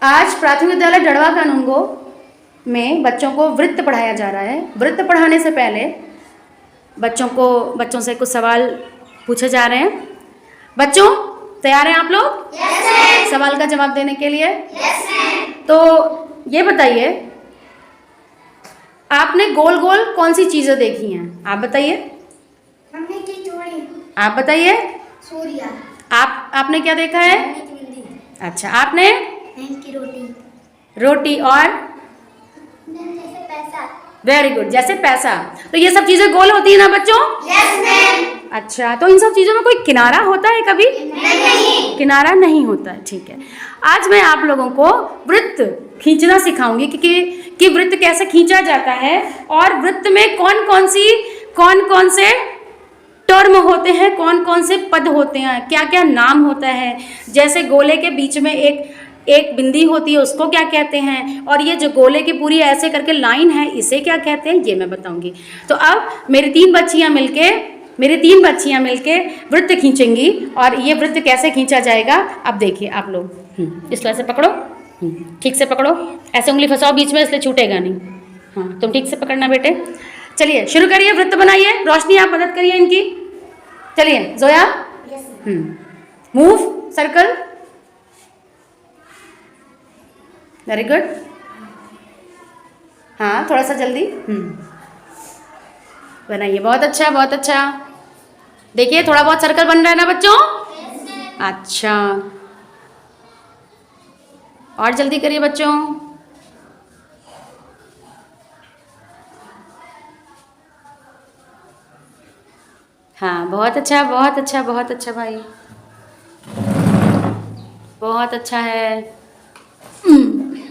आज प्राथमिक विद्यालय डड़वा कानूनगो में बच्चों को वृत्त पढ़ाया जा रहा है। वृत्त पढ़ाने से पहले बच्चों से कुछ सवाल पूछे जा रहे हैं। बच्चों तैयार हैं आप लोग? yes, सवाल का जवाब देने के लिए? yes, तो ये बताइए, आपने गोल गोल कौन सी चीजें देखी हैं? आप बताइए। मम्मी की चूड़ी। आप बताइए। सूर्य। आपने क्या देखा है? अच्छा, आपने? की रोटी। रोटी। और जैसे पैसा। वेरी गुड, जैसे पैसा। तो ये सब चीजें गोल होती है ना बच्चों? Yes ma'am. अच्छा, तो इन सब चीजों में कोई किनारा होता है कभी? नहीं। किनारा नहीं होता है। ठीक है, आज मैं आप लोगों को वृत्त खींचना सिखाऊंगी कि वृत्त कैसे खींचा जाता है और वृत्त में कौन कौन से टर्म होते हैं, कौन कौन से पद होते हैं, क्या क्या नाम होता है। जैसे गोले के बीच में एक बिंदी होती है, उसको क्या कहते हैं, और ये जो गोले की पूरी ऐसे करके लाइन है, इसे क्या कहते हैं, ये मैं बताऊंगी। तो अब मेरी तीन बच्चियां मिलके वृत्त खींचेंगी और ये वृत्त कैसे खींचा जाएगा अब देखिए आप लोग। इसको ऐसे पकड़ो, ठीक से पकड़ो, ऐसे उंगली फंसाओ बीच में, इसलिए छूटेगा नहीं। हाँ, तुम ठीक से पकड़ना बेटे। चलिए शुरू करिए, वृत्त बनाइए। रोशनी आप मदद करिए इनकी। चलिए Zoya. Move circle. Very good. हाँ, थोड़ा सा जल्दी बनाइए। बहुत अच्छा, बहुत अच्छा। देखिए थोड़ा बहुत सर्कल बन रहा है ना बच्चों? अच्छा, और जल्दी करिए बच्चों। हाँ, बहुत अच्छा, बहुत अच्छा, बहुत अच्छा भाई, बहुत अच्छा है,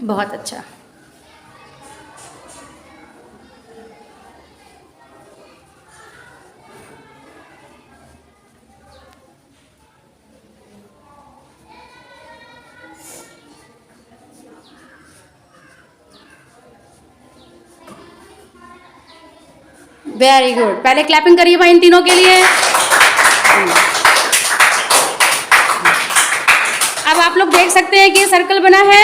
बहुत अच्छा। Very good. पहले क्लैपिंग करिए भाई इन तीनों के लिए। अब आप लोग देख सकते हैं कि ये सर्कल बना है।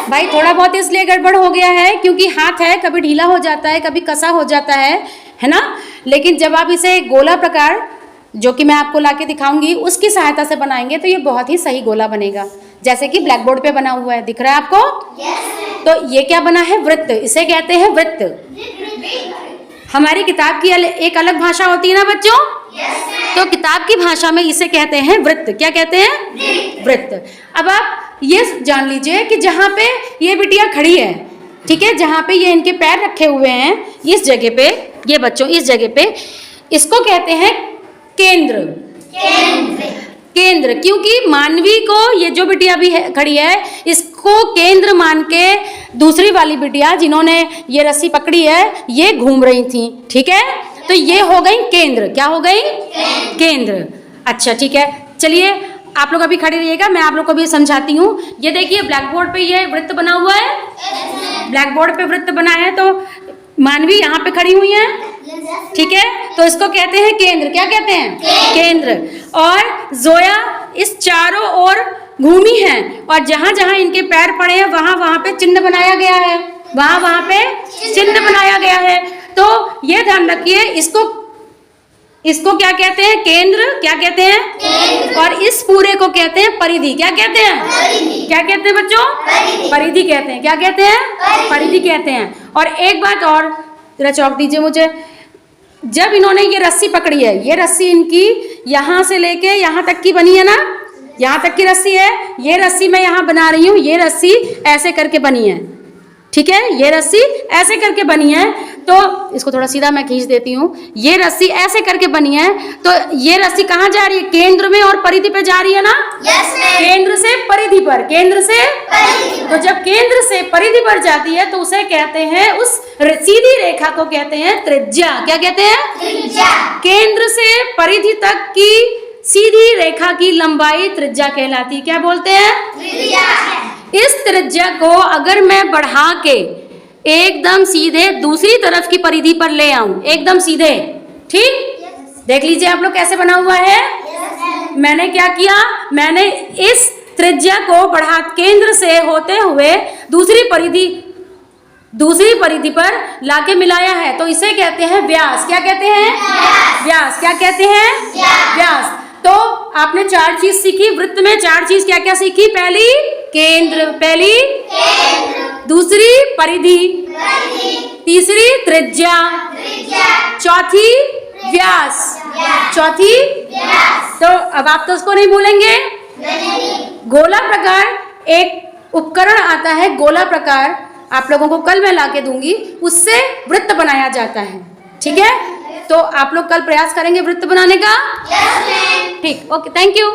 भाई थोड़ा बहुत इसलिए गड़बड़ हो गया है क्योंकि हाथ है, कभी ढीला हो जाता है, कभी कसा हो जाता है ना। लेकिन जब आप इसे गोला प्रकार, जो कि मैं आपको लाके दिखाऊंगी, उसकी सहायता से बनाएंगे तो ये बहुत ही सही गोला बनेगा, जैसे कि ब्लैक बोर्ड पे बना हुआ है, दिख रहा है आपको? तो ये क्या बना है? वृत्त। इसे कहते हैं वृत्त। हमारी किताब की एक अलग भाषा होती है ना बच्चों? तो किताब की भाषा में इसे कहते हैं वृत्त। क्या कहते हैं? वृत्त। अब आप ये जान लीजिए कि जहाँ पे ये बिटिया खड़ी है, ठीक है, जहाँ पे ये इनके पैर रखे हुए हैं, इस जगह पे, ये बच्चों इस जगह पे, इसको कहते हैं केंद्र। केंद्र, क्योंकि मानवी को, ये जो बिटिया भी खड़ी है, इसको केंद्र मान के दूसरी वाली बिटिया जिन्होंने ये रस्सी पकड़ी है, ये घूम रही थी, ठीक है। तो ये हो गई केंद्र। क्या हो गई? केंद्र। अच्छा ठीक है, चलिए आप लोग अभी खड़े रहिएगा, मैं आप लोग को भी समझाती हूँ। ये देखिए ब्लैक बोर्ड पे ये वृत्त बना हुआ है। ब्लैक बोर्ड पे वृत्त बना है, तो मानवी यहाँ पे खड़ी हुई है, ठीक है, तो इसको कहते हैं केंद्र। क्या कहते हैं? केंद्र। और जोया इस चारों ओर घूमी है और जहां जहां इनके पैर पड़े हैं वहां वहां पे चिन्ह बनाया गया है, वहां पे चिन्ह बनाया गया है। तो ये ध्यान रखिए, इसको क्या कहते हैं? केंद्र। क्या कहते हैं? केंद्र। और इस पूरे को कहते हैं परिधि। क्या कहते हैं? परिधि। क्या कहते हैं बच्चों? परिधि कहते हैं। क्या कहते हैं? परिधि कहते हैं। और एक बात और, जरा चौक दीजिए मुझे। जब इन्होंने ये रस्सी पकड़ी है, ये रस्सी इनकी यहाँ से लेके यहाँ तक की बनी है ना, यहाँ तक की रस्सी है, ये रस्सी मैं यहाँ बना रही हूँ, ये रस्सी ऐसे करके बनी है, ठीक है, ये रस्सी ऐसे करके बनी है। तो इसको थोड़ा सीधा मैं खींच देती हूँ। ये रस्सी ऐसे करके बनी है, तो ये रस्सी कहाँ जा रही है? केंद्र में और परिधि पे जा रही है ना? केंद्र से परिधि पर, केंद्र से परिधि। तो जब केंद्र से परिधि पर जाती है तो उसे कहते हैं, उस सीधी रेखा को कहते हैं त्रिज्या। क्या कहते हैं? त्रिज्या। केंद्र से परिधि तक की सीधी रेखा की लंबाई त्रिज्या कहलाती है। क्या बोलते हैं? त्रिज्या। इस त्रिज्या को अगर मैं बढ़ा के एकदम सीधे दूसरी तरफ की परिधि पर ले आऊं, एकदम सीधे, ठीक, देख लीजिए आप लोग कैसे बना हुआ है। मैंने क्या किया? मैंने इस त्रिज्या को बढ़ा केंद्र से होते हुए दूसरी परिधि पर लाके मिलाया है तो इसे कहते हैं व्यास। क्या कहते हैं? व्यास। क्या कहते हैं? व्यास। तो आपने 4 चीज सीखी वृत्त में। 4 चीज क्या क्या सीखी? पहली केंद्र, दूसरी परिधि, तीसरी त्रिज्या, चौथी व्यास, चौथी। तो अब आप तो उसको नहीं भूलेंगे। गोला प्रकार एक उपकरण आता है, गोला प्रकार आप लोगों को कल मैं लाके दूंगी, उससे वृत्त बनाया जाता है। ठीक है, तो आप लोग कल प्रयास करेंगे वृत्त बनाने का। ठीक, ओके, थैंक यू।